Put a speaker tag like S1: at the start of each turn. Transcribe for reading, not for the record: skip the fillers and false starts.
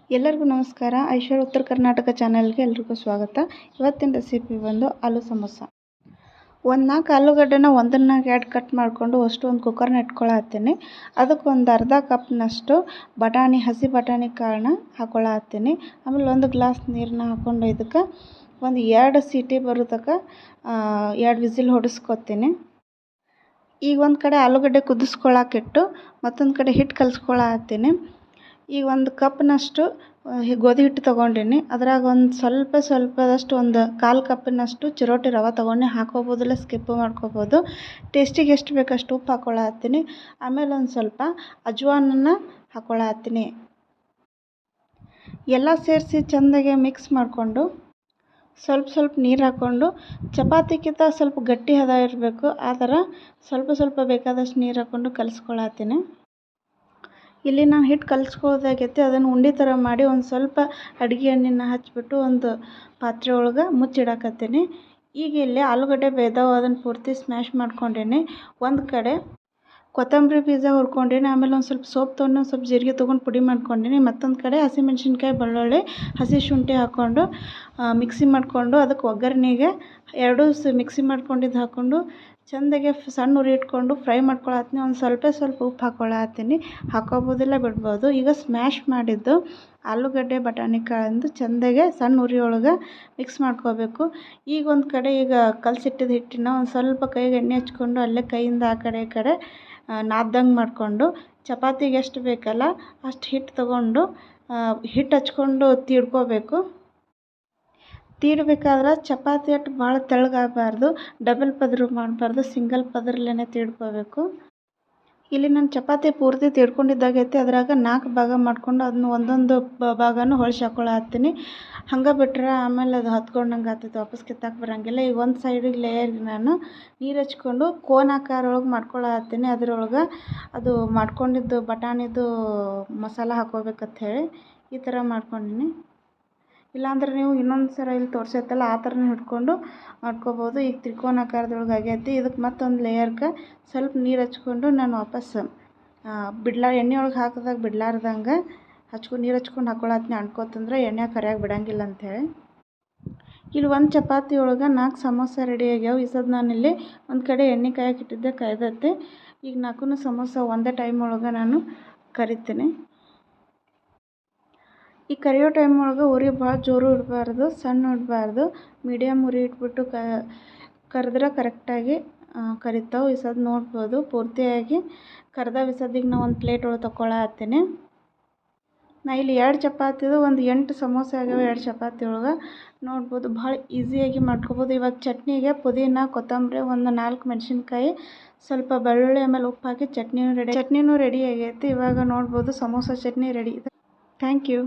S1: ಎಲ್ಲರಿಗೂ ನಮಸ್ಕಾರ. ಐಶ್ವರ್ಯ ಉತ್ತರ ಕರ್ನಾಟಕ ಚಾನಲ್ಗೆ ಎಲ್ರಿಗೂ ಸ್ವಾಗತ. ಇವತ್ತಿನ ರೆಸಿಪಿ ಬಂದು ಆಲೂ ಸಮೋಸ. ಒಂದು 4 ಆಲೂಗಡ್ಡೆನ ಒಂದನ್ನಾಗಿ ಎರಡು ಕಟ್ ಮಾಡಿಕೊಂಡು ಅಷ್ಟು ಒಂದು ಕುಕ್ಕರ್ನ ಇಟ್ಕೊಳತ್ತೀನಿ. ಅದಕ್ಕೆ ಒಂದು ಅರ್ಧ ಕಪ್ನಷ್ಟು ಬಟಾಣಿ, ಹಸಿ ಬಟಾಣಿ ಕಾಳನ್ನ ಹಾಕ್ಕೊಳತ್ತೀನಿ. ಆಮೇಲೆ 1 ಗ್ಲಾಸ್ ನೀರನ್ನ ಹಾಕ್ಕೊಂಡು ಇದಕ್ಕೆ ಒಂದು 2 ಸೀಟಿ ಬರೋ ತನಕ 2 ವಿಸಿಲ್ ಹೊಡಿಸ್ಕೊತೀನಿ. ಈಗ ಒಂದು ಕಡೆ ಆಲೂಗಡ್ಡೆ ಕುದಿಸ್ಕೊಳಕ್ಕಿಟ್ಟು ಮತ್ತೊಂದು ಕಡೆ ಹಿಟ್ಟು ಕಲಿಸ್ಕೊಳತ್ತೀನಿ. ಈಗ 1 ಕಪ್ನಷ್ಟು ಗೋಧಿ ಹಿಟ್ಟು ತೊಗೊಂಡಿನಿ. ಅದ್ರಾಗ ಒಂದು ಸ್ವಲ್ಪದಷ್ಟು ಒಂದು 1/4 ಕಪ್ಪಿನಷ್ಟು ಚಿರೋಟಿ ರವೆ ತೊಗೊಂಡು ಹಾಕೋಬೋದು, ಇಲ್ಲ ಸ್ಕಿಪ್ ಮಾಡ್ಕೋಬೋದು. ಟೇಸ್ಟಿಗೆ ಎಷ್ಟು ಬೇಕಷ್ಟು ಉಪ್ಪು ಹಾಕ್ಕೊಳತ್ತೀನಿ. ಆಮೇಲೆ ಒಂದು ಸ್ವಲ್ಪ ಅಜ್ವಾನನ್ನು ಹಾಕ್ಕೊಳತ್ತೀನಿ. ಎಲ್ಲ ಸೇರಿಸಿ ಚೆಂದಾಗೆ ಮಿಕ್ಸ್ ಮಾಡಿಕೊಂಡು ಸ್ವಲ್ಪ ನೀರು ಹಾಕ್ಕೊಂಡು, ಚಪಾತಿಗಿಂತ ಸ್ವಲ್ಪ ಗಟ್ಟಿ ಹದ ಇರಬೇಕು, ಆ ಥರ ಸ್ವಲ್ಪ ಬೇಕಾದಷ್ಟು ನೀರು ಹಾಕ್ಕೊಂಡು ಕಲಿಸ್ಕೊಳತ್ತೀನಿ. ಇಲ್ಲಿ ನಾನು ಹಿಟ್ಟು ಕಲಿಸ್ಕೊಳ್ಳೋದಾಗೈತಿ. ಅದನ್ನು ಉಂಡೆ ಥರ ಮಾಡಿ ಒಂದು ಸ್ವಲ್ಪ ಅಡುಗೆ ಎಣ್ಣೆನ ಹಚ್ಬಿಟ್ಟು ಒಂದು ಪಾತ್ರೆ ಒಳಗೆ ಮುಚ್ಚಿಡಕತ್ತೀನಿ. ಈಗ ಇಲ್ಲಿ ಆಲೂಗಡ್ಡೆ ಬೇಯ್ದವು, ಅದನ್ನು ಪೂರ್ತಿ ಸ್ಮ್ಯಾಶ್ ಮಾಡ್ಕೊಂಡೀನಿ. ಒಂದು ಕಡೆ ಕೊತ್ತಂಬರಿ ಬೀಜ ಹುರ್ಕೊಂಡೀನಿ. ಆಮೇಲೆ ಒಂದು ಸ್ವಲ್ಪ ಸೋಪ್ ತೊಗೊಂಡು ಒಂದು ಸ್ವಲ್ಪ ಜೀರಿಗೆ ತೊಗೊಂಡು ಪುಡಿ ಮಾಡ್ಕೊಂಡೀನಿ. ಮತ್ತೊಂದು ಕಡೆ ಹಸಿಮೆಣ್ಸಿನ್ಕಾಯಿ, ಬೆಳ್ಳುಳ್ಳಿ, ಹಸಿ ಶುಂಠಿ ಹಾಕ್ಕೊಂಡು ಮಿಕ್ಸಿ ಮಾಡಿಕೊಂಡು ಅದಕ್ಕೆ ಒಗ್ಗರಣೆಗೆ 2 ಮಿಕ್ಸಿ ಮಾಡ್ಕೊಂಡಿದ್ದು ಹಾಕ್ಕೊಂಡು ಚೆಂದಾಗೆ ಸಣ್ಣ ಉರಿ ಇಟ್ಕೊಂಡು ಫ್ರೈ ಮಾಡ್ಕೊಳತ್ತೀನಿ. ಒಂದು ಸ್ವಲ್ಪ ಉಪ್ಪು ಹಾಕ್ಕೊಳತ್ತೀನಿ. ಹಾಕೋಬೋದಿಲ್ಲ, ಬಿಡ್ಬೋದು. ಈಗ ಸ್ಮ್ಯಾಶ್ ಮಾಡಿದ್ದು ಆಲೂಗಡ್ಡೆ ಬಟಾಣಿ ಕಾಳಂದು ಚೆಂದಾಗೆ ಸಣ್ಣ ಉರಿ ಒಳಗೆ ಮಿಕ್ಸ್ ಮಾಡ್ಕೋಬೇಕು. ಈಗ ಒಂದು ಕಡೆ ಈಗ ಕಲಸಿಟ್ಟಿದ್ದ ಹಿಟ್ಟಿನ ಒಂದು ಸ್ವಲ್ಪ ಕೈಗೆ ಎಣ್ಣೆ ಹಚ್ಕೊಂಡು ಅಲ್ಲೇ ಕೈಯಿಂದ ಆ ಕಡೆ ಈ ಕಡೆ ನಾದ್ದಂಗೆ ಮಾಡಿಕೊಂಡು ಚಪಾತಿಗೆ ಎಷ್ಟು ಬೇಕಲ್ಲ ಅಷ್ಟು ಹಿಟ್ಟು ತೊಗೊಂಡು ಹಿಟ್ಟು ಹಚ್ಕೊಂಡು ತೀಡ್ಕೋಬೇಕು. ತೀಡಬೇಕಾದ್ರೆ ಚಪಾತಿ ಅಷ್ಟು ಭಾಳ ತೆಳ್ಳಗಾಗಬಾರ್ದು, ಡಬಲ್ ಪದರ ಮಾಡಬಾರ್ದು, ಸಿಂಗಲ್ ಪದರಲ್ಲೇ ತೀಡ್ಕೋಬೇಕು. ಇಲ್ಲಿ ನಾನು ಚಪಾತಿ ಪೂರ್ತಿ ತೀಡ್ಕೊಂಡಿದ್ದಾಗೈತಿ. ಅದ್ರಾಗ 4 ಭಾಗ ಮಾಡಿಕೊಂಡು ಅದನ್ನು ಒಂದೊಂದು ಭಾಗನೂ ಹೊಳ್ಸಿ ಹಾಕ್ಕೊಳತ್ತೀನಿ. ಹಂಗೆ ಬಿಟ್ಟರೆ ಆಮೇಲೆ ಅದು ಹತ್ಕೊಂಡಂಗೆ ಆಗ್ತೈತೆ, ವಾಪಸ್ ಕಿತ್ತಾಕ ಬರೋಂಗಿಲ್ಲ. ಈಗ ಒಂದು ಸೈಡಿಗೆ ಲೇಯರ್ಗೆ ನಾನು ನೀರು ಹಚ್ಕೊಂಡು ಕೋನ್ ಆಕಾರ ಒಳಗೆ ಮಾಡ್ಕೊಳತ್ತೀನಿ. ಅದ್ರೊಳಗೆ ಅದು ಮಾಡ್ಕೊಂಡಿದ್ದು ಬಟಾಣಿದು ಮಸಾಲ ಹಾಕ್ಕೋಬೇಕಂತ ಹೇಳಿ ಈ ಥರ ಮಾಡ್ಕೊಂಡೀನಿ. ಇಲ್ಲಾಂದ್ರೆ ನೀವು ಇನ್ನೊಂದು ಸರ ಇಲ್ಲಿ ತೋರಿಸೈತಲ್ಲ ಆ ಥರನೂ ಹಿಡ್ಕೊಂಡು ಮಾಡ್ಕೋಬೋದು. ಈಗ ತ್ರಿಕೋನ ಆಕಾರದೊಳಗೆ ಆಗೈತಿ. ಇದಕ್ಕೆ ಮತ್ತೊಂದು ಲೇಯರ್ಗೆ ಸ್ವಲ್ಪ ನೀರು ಹಚ್ಕೊಂಡು ನಾನು ವಾಪಸ್ ಎಣ್ಣೆ ಒಳಗೆ ಹಾಕಿದಾಗ ಬಿಡ್ಲಾರ್ದಂಗೆ ನೀರು ಹಚ್ಕೊಂಡು ಹಾಕ್ಕೊಳತ್ತೀನಿ. ಅಂಟ್ಕೋತಂದ್ರೆ ಎಣ್ಣೆ ಕರಿಯಾಗಿ ಬಿಡೋಂಗಿಲ್ಲ ಅಂಥೇಳಿ. ಇಲ್ಲಿ ಒಂದು ಚಪಾತಿ ಒಳಗೆ 4 ಸಮೋಸ ರೆಡಿ ಆಗ್ಯಾವ. ಈ ಸದ್ ನಾನಿಲ್ಲಿ ಒಂದು ಕಡೆ ಎಣ್ಣೆ ಕಾಯಕ್ಕೆ ಇಟ್ಟಿದ್ದೆ, ಕಾಯ್ದೈತಿ. ಈಗ 4 ಸಮೋಸ ಒಂದೇ ಟೈಮ್ ಒಳಗೆ ನಾನು ಕರಿತೀನಿ. ಈ ಕರಿಯೋ ಟೈಮ್ ಒಳಗೆ ಉರಿ ಭಾಳ ಜೋರು ಇಡಬಾರ್ದು, ಸಣ್ಣ ಇಡಬಾರ್ದು, ಮೀಡಿಯಮ್ ಉರಿ ಇಟ್ಬಿಟ್ಟು ಕರೆದ್ರೆ ಕರೆಕ್ಟಾಗಿ ಕರಿತಾವೆ. ಈ ಸದ್ ನೋಡ್ಬೋದು ಪೂರ್ತಿಯಾಗಿ ಕರ್ದಾವ. ಈ ಸದ್ದಿಗೆ ನಾವು ಒಂದು ಪ್ಲೇಟ್ ಒಳಗೆ ತೊಗೊಳತ್ತೀನಿ. ನಾ ಇಲ್ಲಿ 2 ಚಪಾತಿದು ಒಂದು 8 ಸಮೋಸ ಆಗ್ಯಾವ 2 ಚಪಾತಿ ಒಳಗೆ. ನೋಡ್ಬೋದು ಭಾಳ ಈಸಿಯಾಗಿ ಮಾಡ್ಕೊಬೋದು. ಇವಾಗ ಚಟ್ನಿಗೆ ಪುದೀನ, ಕೊತ್ತಂಬರಿ, ಒಂದು 4 ಮೆಣಸಿನ್ಕಾಯಿ, ಸ್ವಲ್ಪ ಬೆಳ್ಳುಳ್ಳಿ, ಆಮೇಲೆ ಉಪ್ಪು ಹಾಕಿ ಚಟ್ನಿನೂ ರೆಡಿ ಆಗೈತಿ. ಇವಾಗ ನೋಡ್ಬೋದು ಸಮೋಸ ಚಟ್ನಿ ರೆಡಿ ಇದೆ. Thank you.